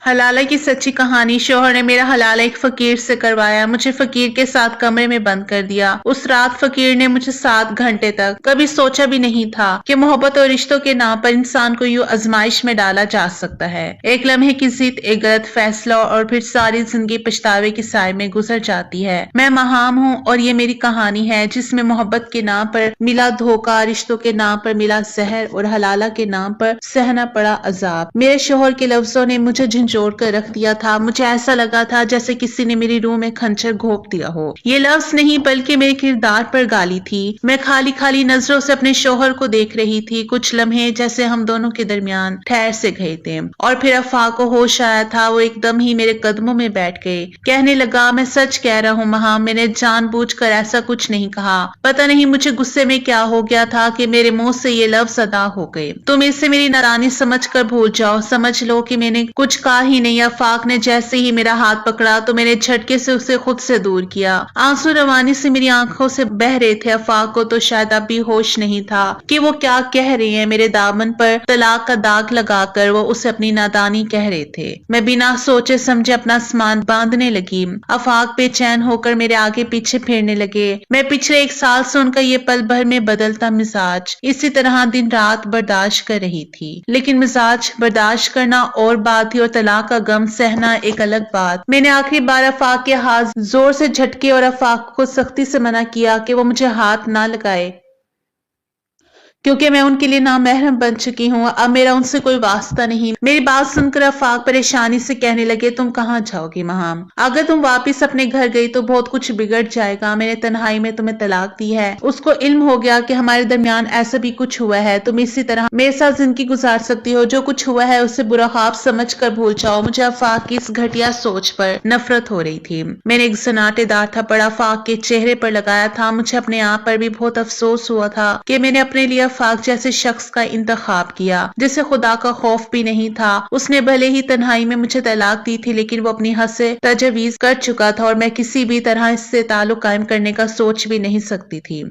हलाला की सच्ची कहानी। शोहर ने मेरा हलाला एक फकीर से करवाया, मुझे फकीर के साथ कमरे में बंद कर दिया। उस रात फकीर ने मुझे 7 घंटे तक, कभी सोचा भी नहीं था कि मोहब्बत और रिश्तों के नाम पर इंसान को यूं आजमाइश में डाला जा सकता है। एक लम्हे की जिद, एक गलत फैसला और फिर सारी जिंदगी पछतावे के साए में गुजर जाती है। मैं महाम हूँ और ये मेरी कहानी है जिसमें मोहब्बत के नाम पर मिला धोखा, रिश्तों के नाम पर मिला जहर और हलाला के नाम पर सहना पड़ा अजाब। मेरे शोहर के लफ्जों ने मुझे झंझोड़ कर रख दिया था। मुझे ऐसा लगा था जैसे किसी ने मेरी रूह में खंजर घोंप दिया हो। ये लफ्ज नहीं बल्कि मेरे किरदार पर गाली थी। मैं खाली खाली नजरों से अपने शोहर को देख रही थी। कुछ लम्हे जैसे हम दोनों के दरमियान ठहर से गए थे और फिर अफा को होश आया था। वो एकदम ही मेरे कदमों में बैठ गए। कहने लगा, मैं सच कह रहा हूँ महा, मैंने जानबूझकर ऐसा कुछ नहीं कहा। पता नहीं मुझे गुस्से में क्या हो गया था कि मेरे मुंह से ये लफ्ज अदा हो गए। तुम इसे मेरी नादानी समझ कर भूल जाओ। समझ लो कि मैंने कुछ कहा ही नहीं। अफाक ने जैसे ही मेरा हाथ पकड़ा तो मैंने झटके से उसे खुद से दूर किया। आंसू रवानी से मेरी आंखों से बह रहे थे। अफाक को तो शायद अब भी होश नहीं था कि वो क्या कह रही है। मेरे दामन पर तलाक का दाग लगाकर वो उसे अपनी नादानी कह रहे थे। मैं बिना सोचे समझे अपना सामान बांधने लगी। अफाक बेचैन होकर मेरे आगे पीछे फेरने लगे। मैं पिछले 1 साल से उनका ये पल भर में बदलता मिजाज इसी तरह दिन रात बर्दाश्त कर रही थी। लेकिन मिजाज बर्दाश्त करना और बात थी और तलाक का गम सहना एक अलग बात। मैंने आखिरी बार अफाक के हाथ जोर से झटके और अफाक को सख्ती से मना किया कि वो मुझे हाथ ना लगाए, क्योंकि मैं उनके लिए नामहरम बन चुकी हूँ। अब मेरा उनसे कोई वास्ता नहीं। मेरी बात सुनकर अफाक परेशानी से कहने लगे, तुम कहाँ जाओगी महाम? अगर तुम वापस अपने घर गई तो बहुत कुछ बिगड़ जाएगा। मैंने तन्हाई में तुम्हें तलाक दी है। उसको इल्म हो गया कि हमारे दरमियान ऐसा भी कुछ हुआ है। तुम इसी तरह मेरे साथ जिंदगी गुजार सकती हो। जो कुछ हुआ है उसे बुरा ख्वाब समझ कर भूल जाओ। मुझे अफाक की इस घटिया सोच पर नफरत हो रही थी। मैंने एक सन्नाटेदार थप्पड़ अफाक के चेहरे पर लगाया था। मुझे अपने आप पर भी बहुत अफसोस हुआ था कि मैंने अपने लिए अफाक जैसे शख्स का इंतखाब किया जिसे खुदा का खौफ भी नहीं था। उसने भले ही तन्हाई में मुझे तलाक दी थी, लेकिन वो अपनी हद से तजवीज कर चुका था और मैं किसी भी तरह इससे ताल्लुक कायम करने का सोच भी नहीं सकती थी।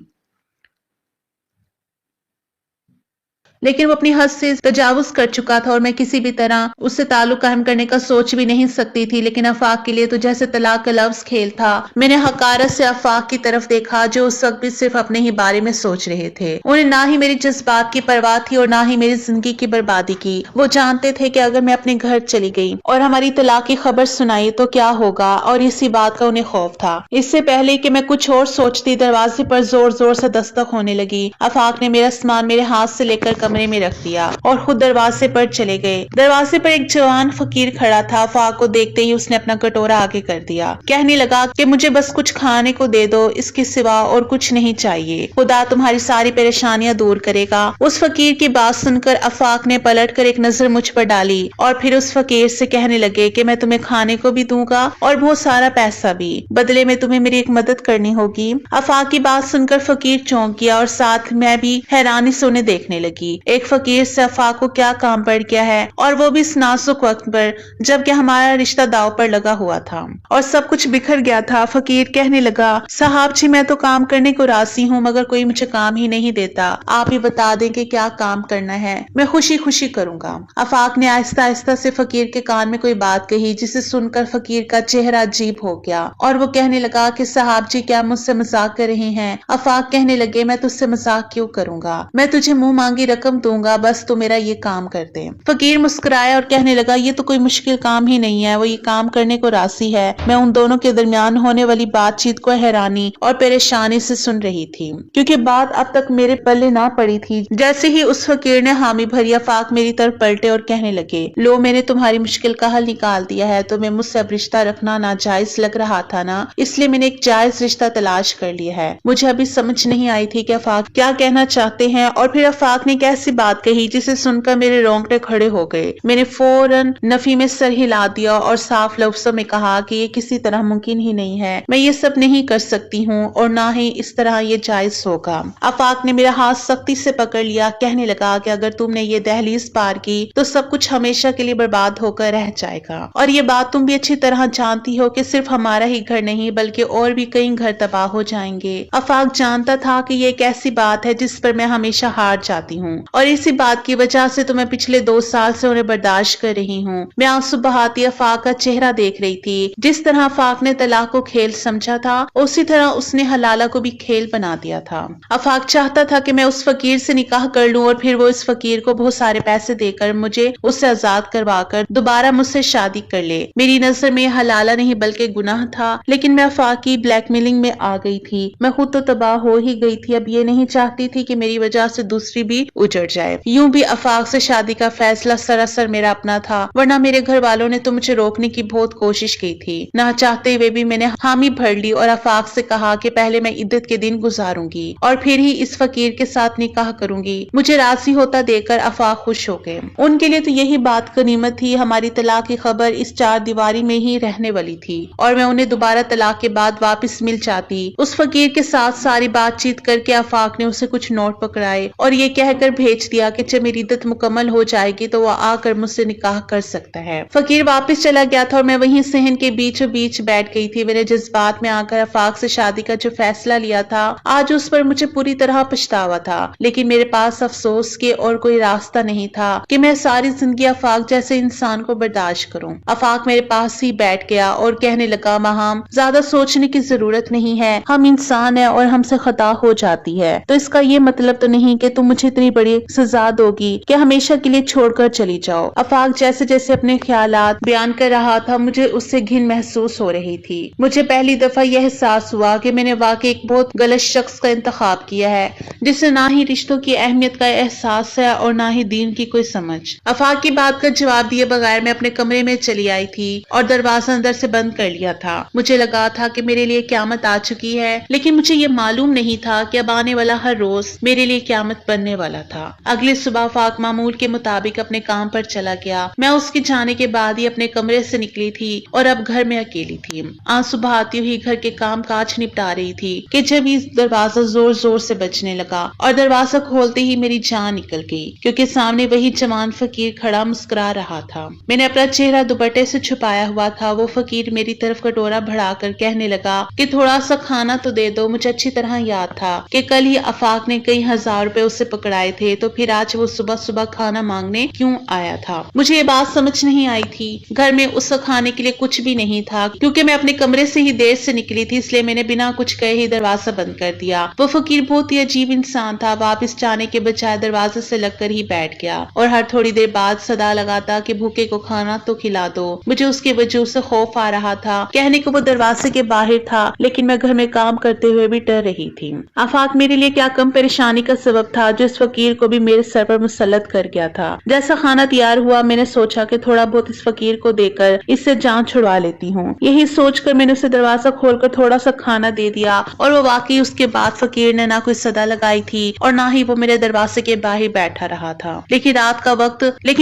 लेकिन वो अपनी हद से तजावुज कर चुका था और मैं किसी भी तरह उससे ताल्लुक कायम करने का सोच भी नहीं सकती थी। लेकिन अफाक के लिए तो जैसे तलाक का लफ्ज खेल था। मैंने हकारत से अफाक की तरफ देखा जो उस वक्त भी सिर्फ अपने ही बारे में सोच रहे थे। उन्हें ना ही मेरी जज्बात की परवाह थी और ना ही मेरी जिंदगी की बर्बादी की। वो जानते थे कि अगर मैं अपने घर चली गई और हमारी तलाक की खबर सुनाई तो क्या होगा, और इसी बात का उन्हें खौफ था। इससे पहले कि मैं कुछ और सोचती, दरवाजे पर जोर जोर से दस्तक होने लगी। अफाक ने मेरा सामान मेरे हाथ से लेकर कमरे में रख दिया और खुद दरवाजे पर चले गए। दरवाजे पर एक जवान फकीर खड़ा था। अफाक को देखते ही उसने अपना कटोरा आगे कर दिया। कहने लगा कि मुझे बस कुछ खाने को दे दो, इसके सिवा और कुछ नहीं चाहिए। खुदा तुम्हारी सारी परेशानियां दूर करेगा। उस फकीर की बात सुनकर अफाक ने पलटकर एक नजर मुझ पर डाली और फिर उस फकीर से कहने लगे कि मैं तुम्हें खाने को भी दूंगा और बहुत सारा पैसा भी। बदले में तुम्हें मेरी एक मदद करनी होगी। अफाक की बात सुनकर फकीर चौंक गया और साथ मैं भी हैरानी से उन्हें देखने लगी। एक फकीर से अफाक को क्या काम पड़ गया है, और वो भी इस नाजुक वक्त पर जबकि हमारा रिश्ता दाव पर लगा हुआ था और सब कुछ बिखर गया था। फकीर कहने लगा, साहब जी मैं तो काम करने को राजी हूँ मगर कोई मुझे काम ही नहीं देता। आप ही बता दें कि क्या काम करना है, मैं खुशी खुशी करूंगा। अफाक ने आहिस्ता आहिस्ता से फकीर के कान में कोई बात कही जिसे सुनकर फकीर का चेहरा अजीब हो गया और वो कहने लगा कि साहब जी क्या मुझसे मजाक कर रहे हैं? अफाक कहने लगे, मैं तुझसे मजाक क्यों करूंगा, मैं तुझे मुंह मांगी रकम दूंगा, बस तू मेरा ये काम कर दे। फकीर मुस्कुराया और कहने लगा, ये तो कोई मुश्किल काम ही नहीं है, वो ये काम करने को राजी है। मैं उन दोनों के दरमियान होने वाली बातचीत को हैरानी और परेशानी से सुन रही थी क्योंकि बात अब तक मेरे पल्ले ना पड़ी थी। जैसे ही उस फकीर ने हामी भरी, अफाक मेरी तरफ पलटे और कहने लगे, लो मैंने तुम्हारी मुश्किल का हल निकाल दिया है। तुम्हें मुझसे अब रिश्ता रखना नाजायज लग रहा था ना, इसलिए मैंने एक जायज रिश्ता तलाश कर लिया है। मुझे अभी समझ नहीं आई थी कि अफाक क्या कहना चाहते हैं और फिर अफाक ने कैसी बात कही जिसे सुनकर मेरे रोंगटे खड़े हो गए। मैंने फौरन नफी में सर हिला दिया और साफ लफ्जों में कहा कि ये किसी तरह मुमकिन ही नहीं है, मैं ये सब नहीं कर सकती हूँ और ना ही इस तरह ये जायज होगा। अफाक ने मेरा हाथ सख्ती से पकड़ लिया। कहने लगा कि अगर तुमने ये दहलीज पार की तो सब कुछ हमेशा के लिए बर्बाद होकर रह जाएगा, और ये बात तुम भी अच्छी तरह जानती हो कि सिर्फ हमारा ही घर नहीं बल्कि और भी कई घर तबाह हो जाएंगे। अफाक जानता था कि ये एक ऐसी बात है जिस पर मैं हमेशा हार जाती हूँ। اور اسی بات کی وجہ سے تو میں پچھلے 2 سال سے انہیں برداشت کر رہی ہوں۔ میں آنسو بہاتی آفاق کا چہرہ دیکھ رہی تھی۔ جس طرح آفاق نے طلاق کو کھیل سمجھا تھا اسی طرح اس نے حلالہ کو بھی کھیل بنا دیا تھا۔ آفاق چاہتا تھا کہ میں اس فقیر سے نکاح کر لوں اور پھر وہ اس فقیر کو بہت سارے پیسے دے کر مجھے اس سے آزاد کروا کر دوبارہ مجھ سے شادی کر لے۔ میری نظر میں حلالہ نہیں بلکہ گناہ تھا، لیکن میں آفاق کی بلیک میلنگ میں آ گئی تھی۔ میں خود تو تباہ ہو ہی گئی تھی، اب یہ نہیں چاہتی تھی کہ میری وجہ سے دوسری بھی اجڑ جائے۔ یوں بھی آفاق سے شادی کا فیصلہ سراسر میرا اپنا تھا، ورنہ میرے گھر والوں نے تو مجھے روکنے کی بہت کوشش کی تھی۔ نہ چاہتے ہوئے بھی میں نے حامی بھر لی اور آفاق سے کہا کہ پہلے میں عدت کے دن گزاروں گی اور پھر ہی اس فقیر کے ساتھ نکاح کروں گی۔ مجھے راضی ہوتا دیکھ کر آفاق خوش ہو گئے۔ ان کے لیے تو یہی بات غنیمت تھی، ہماری طلاق کی خبر اس 4 دیواری میں ہی رہنے والی تھی اور میں انہیں دوبارہ طلاق کے بعد واپس مل جاتی۔ اس فقیر کے ساتھ ساری بات چیت کر کے آفاق نے اسے کچھ نوٹ پکڑائے اور یہ کہہ کر بھیج دیا کہ جب میری عدت مکمل ہو جائے گی تو وہ آ کر مجھ سے نکاح کر سکتا ہے۔ فقیر واپس چلا گیا تھا اور میں وہیں صحن کے بیچوں بیچ بیٹھ گئی تھی۔ میرے جذبات میں آ کر آفاق سے شادی کا جو فیصلہ لیا تھا آج اس پر مجھے پوری طرح پچھتاوا تھا، لیکن میرے پاس افسوس کے اور کوئی راستہ نہیں تھا کہ میں ساری زندگی آفاق جیسے انسان کو برداشت کروں۔ آفاق میرے پاس ہی بیٹھ گیا اور کہنے لگا، ماہام زیادہ سوچنے کی ضرورت نہیں ہے، ہم انسان ہیں اور ہم سے خطا ہو جاتی ہے، تو اس کا یہ مطلب تو نہیں کہ تم مجھے اتنی بڑی سزا دو گی کہ ہمیشہ کے لیے چھوڑ کر چلی جاؤ۔ آفاق جیسے جیسے اپنے خیالات بیان کر رہا تھا مجھے اس سے گھن محسوس ہو رہی تھی۔ مجھے پہلی دفعہ یہ احساس ہوا کہ میں نے واقعی ایک بہت غلط شخص کا انتخاب کیا ہے، جسے نہ ہی رشتوں کی اہمیت کا احساس ہے اور نہ ہی دین کی کوئی سمجھ۔ آفاق کی بات کا جواب دیے بغیر میں اپنے کمرے میں چلی آئی تھی اور دروازہ اندر سے بند کر لیا تھا۔ مجھے لگا تھا کہ میرے لیے قیامت آ چکی ہے، لیکن مجھے یہ معلوم نہیں تھا کہ اب آنے والا ہر روز میرے لیے قیامت بننے والا تھا۔ اگلی صبح آفاق معمول کے مطابق اپنے کام پر چلا گیا۔ میں اس کے جانے کے بعد ہی اپنے کمرے سے نکلی تھی اور اب گھر میں اکیلی تھی۔ آنسو بہاتی ہوئی گھر کے کام کاج نپٹا رہی تھی کہ جب ہی دروازہ زور زور سے بجنے لگا اور دروازہ کھولتے ہی میری جان نکل گئی، کیونکہ سامنے وہی جوان فقیر کھڑا مسکرا رہا تھا۔ میں نے اپنا چہرہ دوپٹے سے چھپایا ہوا تھا۔ وہ فقیر میری طرف کٹورا بڑھا کر کہنے لگا کہ تھوڑا سا کھانا تو دے دو۔ مجھے اچھی طرح یاد تھا کہ کل ہی آفاق نے کئی ہزار روپے اس سے پکڑائے تھے، تو پھر آج وہ صبح صبح کھانا مانگنے کیوں آیا تھا؟ مجھے یہ بات سمجھ نہیں آئی تھی۔ گھر میں اس وقت کھانے کے لیے کچھ بھی نہیں تھا، کیونکہ میں اپنے کمرے سے ہی دیر سے نکلی تھی، اس لیے میں نے بنا کچھ کہے ہی دروازہ بند کر دیا۔ وہ فقیر بہت ہی عجیب انسان تھا، واپس جانے کے بجائے دروازے سے لگ کر ہی بیٹھ گیا اور ہر تھوڑی دیر بعد صدا لگاتا کہ بھوکے کو کھانا تو کھلا دو۔ مجھے اس کے وجود سے خوف آ رہا تھا۔ کہنے کو وہ دروازے کے باہر تھا، لیکن میں گھر میں کام کرتے ہوئے بھی ڈر رہی تھی۔ آفاق میرے لیے کیا کم پریشانی کا سبب تھا جو اس فقیر کو بھی میرے سر پر مسلط کر گیا تھا۔ جیسا کھانا تیار ہوا میں نے سوچا کہ تھوڑا بہت اس فقیر کو دے کر اس سے جان چھڑوا لیتی ہوں۔ یہی سوچ کر میں نے اسے دروازہ کھول کر تھوڑا سا کھانا دے دیا اور وہ واقعی اس کے بعد فقیر نے نہ کوئی صدا لگائی تھی اور نہ ہی وہ میرے دروازے کے باہر بیٹھا رہا تھا۔ لیکن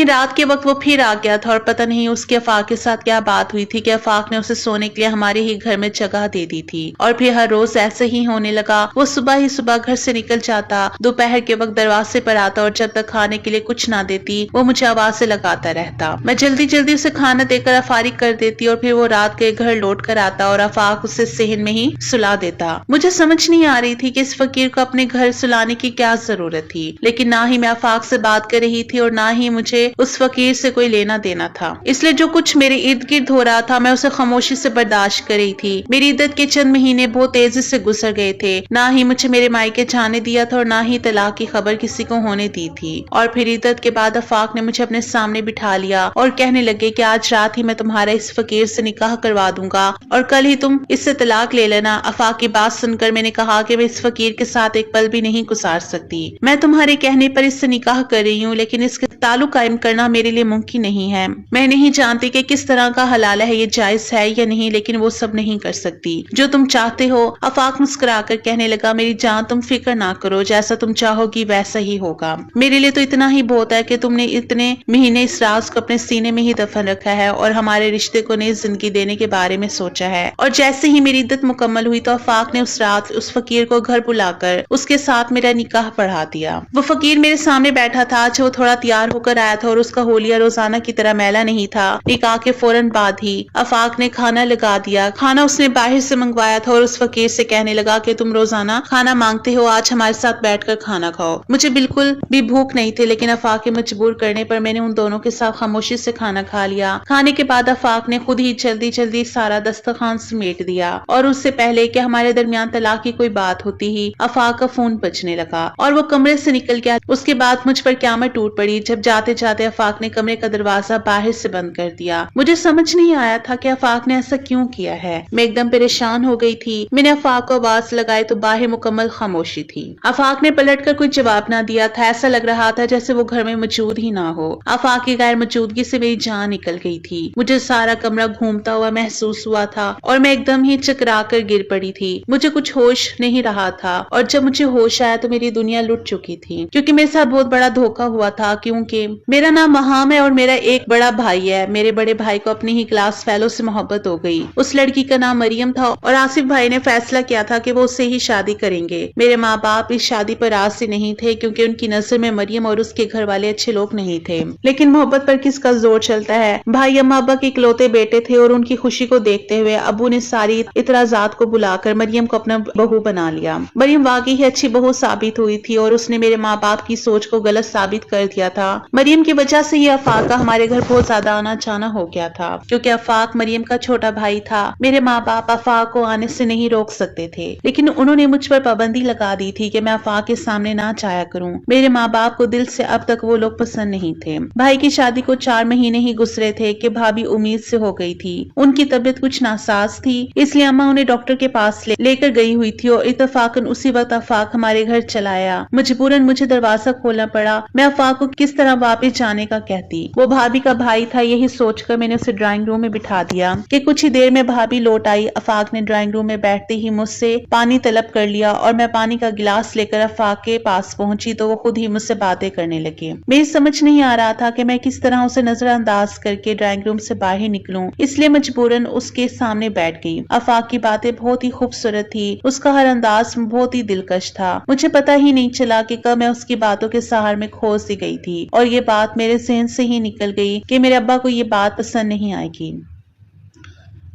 رات کے وقت وہ پھر آ گیا تھا اور پتہ نہیں اس کے آفاق کے ساتھ کیا بات ہوئی تھی کہ آفاق نے اسے سونے کے لیے ہمارے ہی گھر میں جگہ دے دی تھی اور پھر ہر روز ایسے ہی ہونے لگا۔ وہ صبح ہی صبح گھر سے نکل جاتا، دوپہر کے وقت دروازے پر آتا اور جب تک کھانے کے لیے کچھ نہ دیتی وہ مجھے آوازیں لگاتا رہتا۔ میں جلدی جلدی اسے کھانا دے کر فارغ کر دیتی اور پھر وہ رات کے گھر لوٹ کر آتا اور آفاق اسے صحن میں ہی سلا دیتا۔ مجھے سمجھ نہیں آ رہی تھی کہ اس فقیر کو اپنے گھر سلانے کی کیا ضرورت تھی، لیکن نہ ہی میں آفاق سے بات کر رہی تھی اور نہ ہی مجھے اس فقیر سے کوئی لینا دینا تھا، اس لیے جو کچھ میرے ارد گرد ہو رہا تھا میں اسے خاموشی سے برداشت کر رہی تھی۔ میری عدت کے چند مہینے بہت تیزی سے گزر گئے تھے، نہ ہی مجھے میرے مائکے جانے دیا تھا اور نہ ہی طلاق کی خبر کسی کو ہونے دی تھی۔ اور پھر عدت کے بعد آفاق نے مجھے اپنے سامنے بٹھا لیا اور کہنے لگے کہ آج رات ہی میں تمہارا اس فقیر سے نکاح کروا دوں گا اور کل ہی تم اس سے طلاق لے لینا۔ آفاق کی بات سن کر میں نے کہا کہ میں اس فقیر کے ساتھ ایک پل بھی نہیں گزار سکتی۔ میں تمہارے کہنے پر اس سے نکاح کر رہی ہوں، لیکن اس کے تعلق قائم کرنا میرے لیے ممکن نہیں ہے۔ میں نہیں جانتی کہ کس طرح کا حلالہ ہے، یہ جائز ہے یا نہیں، لیکن وہ سب نہیں کر سکتی جو تم چاہتے ہو۔ آفاق مسکرا کر کہنے لگا، میری جان تم فکر نہ کرو، جیسا تم چاہو گی ویسا ہی ہوگا۔ میرے لیے تو اتنا ہی بہت ہے کہ تم نے اتنے مہینے اس راز کو اپنے سینے میں ہی دفن رکھا ہے اور ہمارے رشتے کو نئی زندگی دینے کے بارے میں سوچا ہے۔ اور جیسے ہی میری عدت مکمل ہوئی تو آفاق نے اس رات اس فقیر کو گھر بلا کر اس کے ساتھ میرا نکاح پڑھا دیا۔ وہ فقیر میرے سامنے بیٹھا تھا، وہ تھوڑا تیار ہو کر آیا تھا اور اس کا حولیہ روزانہ کی طرح میلا نہیں تھا۔ نکاح کے فوراً بعد ہی آفاق نے کھانا لگا دیا۔ کھانا اس نے باہر سے منگوایا تھا اور اس فقیر سے کہنے لگا کہ تم روزانہ کھانا مانگتے ہو، آج ہمارے ساتھ بیٹھ کر کھانا کھاؤ۔ مجھے بالکل बिल्कुल भी भूख नहीं थी, लेकिन आफाक के मजबूर करने पर मैंने उन दोनों के साथ खामोशी से खाना खा लिया। खाने के बाद आफाक ने खुद ही जल्दी जल्दी सारा दस्तरखान समेट दिया और उससे पहले कि हमारे दरमियान तलाक की कोई बात होती ही आफाक का फोन बजने लगा और वो कमरे से निकल गया। उसके बाद मुझ पर क़यामत टूट पड़ी जब जाते जाते आफाक ने कमरे का दरवाजा बाहर से बंद कर दिया। मुझे समझ नहीं आया था कि आफाक ने ऐसा क्यों किया है। मैं एकदम परेशान हो गई थी। मैंने आफाक को आवाज लगाई तो बाहर मुकम्मल खामोशी थी। आफाक ने पलटकर कोई जवाब ना दिया था। ऐसा लग रहा था जैसे वो घर में मौजूद ही ना हो। आफाक की गैर मौजूदगी से मेरी जान निकल गई थी। मुझे सारा कमरा घूमता हुआ महसूस हुआ था और मैं एकदम ही चकरा कर गिर पड़ी थी। मुझे कुछ होश नहीं रहा था और जब मुझे होश आया तो मेरी दुनिया लुट चुकी थी, क्योंकि मेरे साथ बहुत बड़ा धोखा हुआ था। क्योंकि मेरा नाम महाम है और मेरा एक बड़ा भाई है। मेरे बड़े भाई को अपनी ही क्लास फेलो से मोहब्बत हो गई। उस लड़की का नाम मरियम था और आसिफ भाई ने फैसला किया था कि वो उससे ही शादी करेंगे। मेरे माँ बाप इस शादी पर राजी नहीं थे क्योंकि उनकी नजर में मरियम और उसके घर वाले अच्छे लोग नहीं थे। लेकिन मोहब्बत पर किसका जोर चलता है। भाई अम्मा अब्बा के इकलौते बेटे थे और उनकी खुशी को देखते हुए अबू ने सारी इतराजात को बुलाकर मरियम को अपना बहू बना लिया। मरियम वाकई ही अच्छी बहू साबित हुई थी और उसने मेरे माँ बाप की सोच को गलत साबित कर दिया था। मरियम की वजह से ही आफाक का हमारे घर बहुत ज्यादा आना जाना हो गया था, क्योंकि आफाक मरियम का छोटा भाई था। मेरे माँ बाप आफाक को आने से नहीं रोक सकते थे, लेकिन उन्होंने मुझ पर पाबंदी लगा दी थी कि मैं आफाक के सामने ना जाया करूं। मेरे माँ बाप को दिल से अब तक वो लोग पसंद नहीं थे। भाई की शादी को 4 महीने ही गुजरे थे कि भाभी उम्मीद से हो गई थी। उनकी तबीयत कुछ नासाज थी, इसलिए अम्मा उन्हें डॉक्टर के पास लेकर गई हुई थी और इत्तेफाकन उसी वक्त आफाक हमारे घर चला आया। मजबूरन मुझे दरवाजा खोलना पड़ा। मैं आफाक को किस तरह वापस जाने का कहती। वो भाभी का भाई था, यही सोचकर मैंने उसे ड्राइंग रूम में बिठा दिया कि कुछ ही देर में भाभी लौट आई। आफाक ने ड्राइंग रूम में बैठते ही मुझसे पानी तलब कर लिया और मैं पानी का गिलास लेकर आफाक के पास पहुंची तो वो खुद ही मुझसे बातें करने लगे। मेरी समझ नहीं आ रहा था कि मैं किस तरह उसे नजरअंदाज करके ड्राइंग रूम से बाहर निकलूं, इसलिए मजबूरन उसके सामने बैठ गई। आफाक की बातें बहुत ही खूबसूरत थी, उसका हर अंदाज बहुत ही दिलकश था। मुझे पता ही नहीं चला कि कब मैं उसकी बातों के सहारे में खो सी गई थी और ये बात मेरे ज़हन से ही निकल गई कि मेरे अब्बा को ये बात पसंद नहीं आएगी।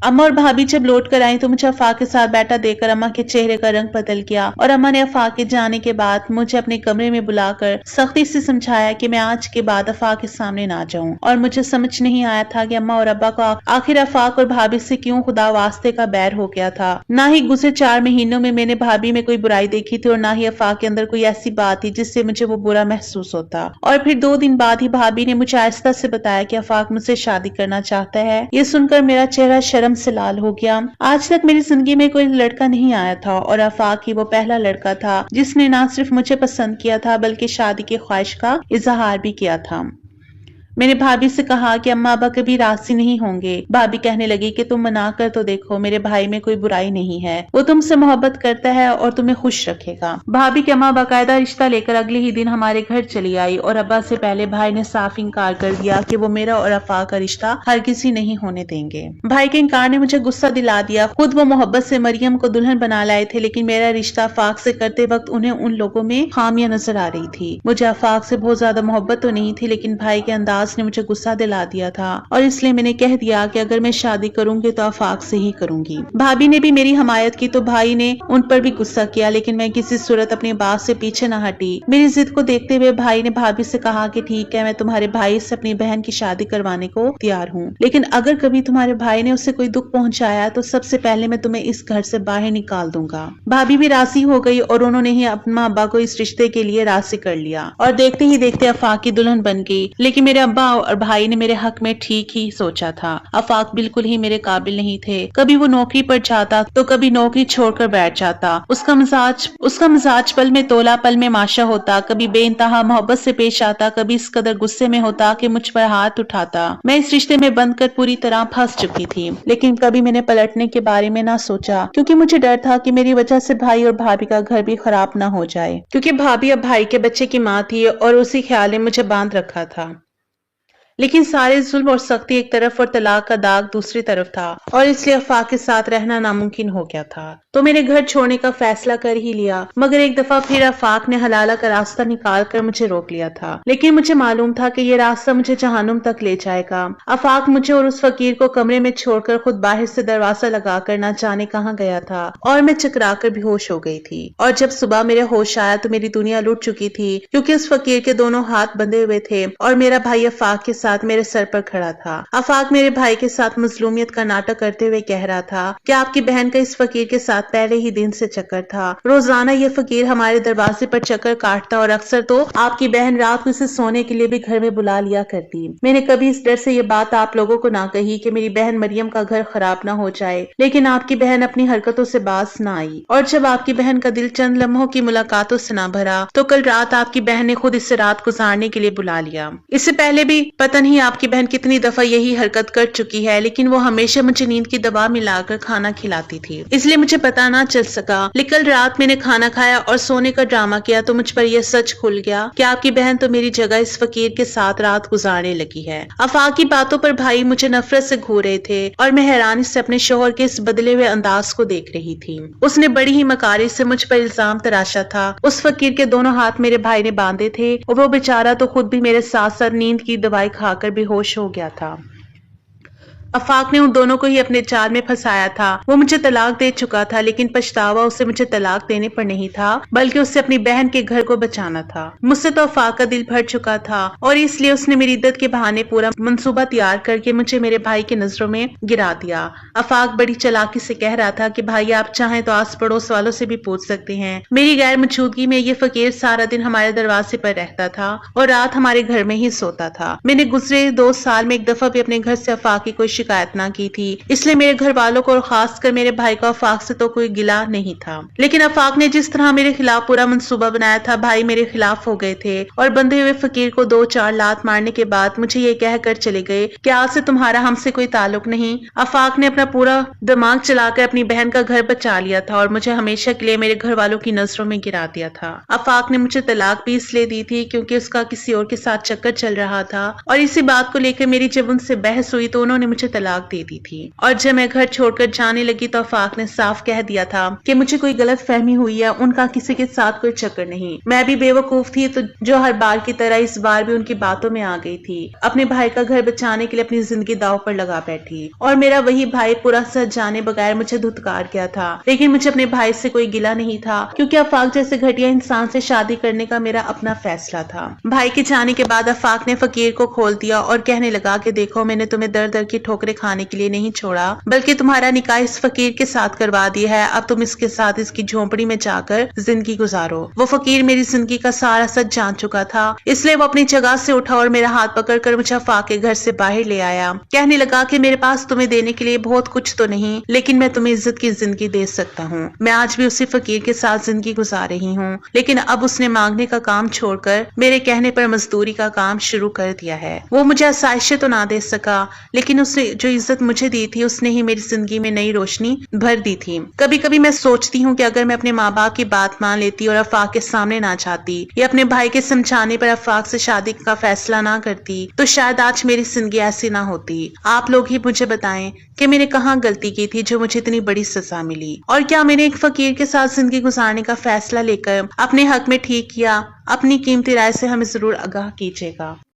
अम्मा और भाभी जब लौट कर आई तो मुझे आफाक के साथ बैठा देखकर अम्मा के चेहरे का रंग बदल गया और अम्मा ने आफाक के जाने के बाद मुझे अपने कमरे में बुलाकर सख्ती से समझाया कि मैं आज के बाद आफाक के सामने ना जाऊं। और मुझे समझ नहीं आया था कि अम्मा और अब्बा को आखिर आफाक और भाभी से क्यों खुदा वास्ते का बैर हो गया था। ना ही गुज़रे 4 महीनों में मैंने भाभी में कोई बुराई देखी थी और ना ही आफाक के अंदर कोई ऐसी बात थी जिससे मुझे वो बुरा महसूस होता। और फिर 2 दिन बाद ही भाभी ने मुझे आहिस्ता से बताया कि आफाक मुझसे शादी करना चाहता है। ये सुनकर मेरा चेहरा शर्म से लाल हो गया। आज तक मेरी जिंदगी में कोई लड़का नहीं आया था और आफाक ही वो पहला लड़का था जिसने ना सिर्फ मुझे पसंद किया था बल्कि शादी की ख्वाहिश का इजहार भी किया था। मैंने भाभी से कहा कि अम्मा अब्बा कभी राजी नहीं होंगे। भाभी कहने लगी कि तुम मना कर तो देखो, मेरे भाई में कोई बुराई नहीं है, वो तुमसे मोहब्बत करता है और तुम्हें खुश रखेगा। भाभी की अम्मा बाकायदा रिश्ता लेकर अगले ही दिन हमारे घर चली आई और अब्बा से पहले भाई ने साफ इनकार कर दिया कि वो मेरा और आफाक का रिश्ता हर किसी नहीं होने देंगे। भाई के इनकार ने मुझे गुस्सा दिला दिया। खुद वो मोहब्बत से मरियम को दुल्हन बना लाए थे, लेकिन मेरा रिश्ता आफाक से करते वक्त उन्हें उन लोगों में खामियां नजर आ रही थी। मुझे आफाक से बहुत ज्यादा मोहब्बत तो नहीं थी, लेकिन भाई के अंदाज ने मुझे गुस्सा दिला दिया था और इसलिए मैंने कह दिया कि अगर मैं शादी करूंगी तो आफाक से ही करूंगी। भाभी ने भी मेरी हमायत की तो भाई ने उन पर भी गुस्सा किया, लेकिन मैं किसी सूरत अपनी बात से पीछे न हटी। मेरी जिद को देखते हुए भाई ने भाभी से कहा कि ठीक है, मैं तुम्हारे भाई से अपनी बहन की शादी करवाने को तैयार हूँ, लेकिन अगर कभी तुम्हारे भाई ने उससे कोई दुख पहुंचाया तो सबसे पहले मैं तुम्हें इस घर से बाहर निकाल दूंगा। भाभी भी राजी हो गई और उन्होंने ही अपना अब्बा को इस रिश्ते के लिए राजी कर लिया और देखते ही देखते आफाक की दुल्हन बन गई। लेकिन मेरे अब्बा और भाई ने मेरे हक में ठीक ही सोचा था। आफाक बिल्कुल ही मेरे काबिल नहीं थे। कभी वो नौकरी पर जाता तो कभी नौकरी छोड़कर बैठ जाता। उसका मिजाज पल में तोला पल में माशा होता। कभी बेइंतहा मोहब्बत से पेश आता, कभी इस कदर गुस्से में होता कि मुझ पर हाथ उठाता। मैं इस रिश्ते में बंद कर पूरी तरह फंस चुकी थी, लेकिन कभी मैंने पलटने के बारे में ना सोचा, क्योंकि मुझे डर था कि मेरी वजह से भाई और भाभी का घर भी खराब ना हो जाए, क्योंकि भाभी अब भाई के बच्चे की माँ थी और उसी ख्याल ने मुझे बांध रखा था। लेकिन सारे जुल्म और सख्ती एक तरफ और तलाक का दाग दूसरी तरफ था और इसलिए आफाक के साथ रहना नामुमकिन हो गया था। तो तो मैंने घर छोड़ने का फैसला कर ही लिया, मगर एक दफा फिर आफाक ने हलाला का रास्ता निकाल कर मुझे रोक लिया था। लेकिन मुझे मालूम था कि ये रास्ता मुझे जहन्नुम तक ले जाएगा। आफाक मुझे और उस फकीर को कमरे में छोड़कर खुद बाहर से दरवाजा लगाकर ना जाने कहाँ गया था और मैं चकरा कर बेहोश हो गई थी। और जब सुबह मेरे होश आया तो मेरी दुनिया लुट चुकी थी, क्योंकि उस फकीर के दोनों हाथ बंधे हुए थे और मेरा भाई आफाक के साथ मेरे सर पर खड़ा था। आफाक मेरे भाई के साथ मजलूमियत का नाटक करते हुए कह रहा था कि आपकी बहन का इस फकीर के साथ पहले ही दिन से चक्कर था। रोजाना ये फकीर हमारे दरवाजे पर चक्कर काटता और अक्सर तो आपकी बहन रात को इसे सोने के लिए भी घर में बुला लिया करती। मैंने कभी इस डर से ये बात आप लोगों को ना कही कि मेरी बहन मरियम का घर खराब ना हो जाए, लेकिन आपकी बहन अपनी हरकतों से बाज ना आई। और जब आपकी बहन का दिल चंद लम्हों की मुलाकातों से ना भरा तो कल रात आपकी बहन ने खुद इसे रात गुजारने के लिए बुला लिया। इससे पहले भी पता नहीं आपकी बहन कितनी दफा यही हरकत कर चुकी है, लेकिन वो हमेशा मुझे नींद की दवा मिलाकर खाना खिलाती थी, इसलिए मुझे पता ना चल सका। लेकिन कल रात मैंने खाना खाया और सोने का ड्रामा किया तो मुझ पर यह सच खुल गया कि आपकी बहन तो मेरी जगह इस फकीर के साथ रात गुजारने लगी है। आफाक की बातों पर भाई मुझे नफरत से घूर रहे थे और मैं हैरानी से अपने शोहर के इस बदले हुए अंदाज को देख रही थी। उसने बड़ी ही मकारी से मुझ पर इल्जाम तराशा था। उस फकीर के दोनों हाथ मेरे भाई ने बांधे थे और वो बेचारा तो खुद भी मेरे साथ साथ नींद की दवाई खाकर बेहोश हो गया था। आफाक ने उन दोनों को ही अपने जाल में फंसाया था। वो मुझे तलाक दे चुका था, लेकिन पछतावा उसे मुझे तलाक देने पर नहीं था, बल्कि उससे अपनी बहन के घर को बचाना था। मुझसे तो आफाक का दिल भर चुका था और इसलिए उसने मेरी इद्दत के बहाने पूरा मंसूबा तैयार करके मुझे मेरे भाई की नजरों में गिरा दिया। आफाक बड़ी चालाकी से कह रहा था कि भाई आप चाहें तो आस पड़ोस वालों से भी पूछ सकते हैं। मेरी गैर मौजूदगी में ये फकीर सारा दिन हमारे दरवाजे पर रहता था और रात हमारे घर में ही सोता था। मैंने गुजरे 2 साल में एक दफा भी अपने घर से आफाक की कोई शिकायत ना की थी, इसलिए मेरे घर वालों को और खासकर मेरे भाई को आफाक से तो कोई गिला नहीं था। लेकिन आफाक ने जिस तरह मेरे खिलाफ पूरा मंसूबा बनाया था, भाई मेरे खिलाफ हो गए थे और बंधे हुए फकीर को 2-4 लात मारने के बाद मुझे ये कहकर चले गए कि आज से तुम्हारा हमसे कोई ताल्लुक नहीं। आफाक ने अपना पूरा दिमाग चलाकर अपनी बहन का घर बचा लिया था और मुझे हमेशा के लिए मेरे घर वालों की नजरों में गिरा दिया था। आफाक ने मुझे तलाक भी इसलिए दी थी क्योंकि उसका किसी और के साथ चक्कर चल रहा था और इसी बात को लेकर मेरी जब उनसे बहस हुई तो उन्होंने मुझे तलाक दे दी थी। और जब मैं घर छोड़कर जाने लगी तो आफाक ने साफ कह दिया था कि मुझे कोई गलत फहमी हुई है, उनका किसी के साथ कोई चक्कर नहीं। मैं भी बेवकूफ थी तो जो हर बार की तरह इस बार भी उनकी बातों में आ गई थी। अपने भाई का घर बचाने के लिए अपनी जिंदगी दांव पर लगा बैठी और मेरा वही भाई पूरा सच जाने बगैर मुझे धुतकार गया था। लेकिन मुझे अपने भाई से कोई गिला नहीं था, क्योंकि आफाक जैसे घटिया इंसान से शादी करने का मेरा अपना फैसला था। भाई के जाने के बाद आफाक ने फकीर को खोल दिया और कहने लगा कि देखो, मैंने तुम्हें दर दर की ठोकरें खाने के लिए नहीं छोड़ा, बल्कि तुम्हारा निकाह इस फकीर के साथ करवा दिया है। अब तुम इसके साथ इसकी झोंपड़ी में जाकर जिंदगी गुजारो। वो फकीर मेरी जिंदगी का सारा सच जान चुका था, इसलिए वो अपनी जगह से उठा और मेरा हाथ पकड़कर मुझे आफाक के घर से बाहर ले आया। कहने लगा कि मेरे पास तुम्हें देने के लिए बहुत कुछ तो नहीं, लेकिन मैं तुम्हें इज्जत की जिंदगी दे सकता हूँ। मैं आज भी उसी फकीर के साथ जिंदगी गुजार रही हूँ, लेकिन अब उसने मांगने का काम छोड़कर मेरे कहने पर मजदूरी का काम शुरू कर दिया है। वो मुझे आसाइशें तो ना दे सका, लेकिन उसने जो इज्जत मुझे दी थी उसने ही मेरी जिंदगी में नई रोशनी भर दी थी। कभी कभी मैं सोचती हूँ कि अगर मैं अपने माँ बाप की बात मान लेती और आफाक के सामने ना जाती या अपने भाई के समझाने पर आफाक से शादी का फैसला ना करती तो शायद आज मेरी जिंदगी ऐसी ना होती। आप लोग ही मुझे बताएं कि मैंने कहाँ गलती की थी जो मुझे इतनी बड़ी सजा मिली, और क्या मैंने एक फकीर के साथ जिंदगी गुजारने का फैसला लेकर अपने हक में ठीक किया? अपनी कीमती राय से हमें जरूर आगाह कीजिएगा।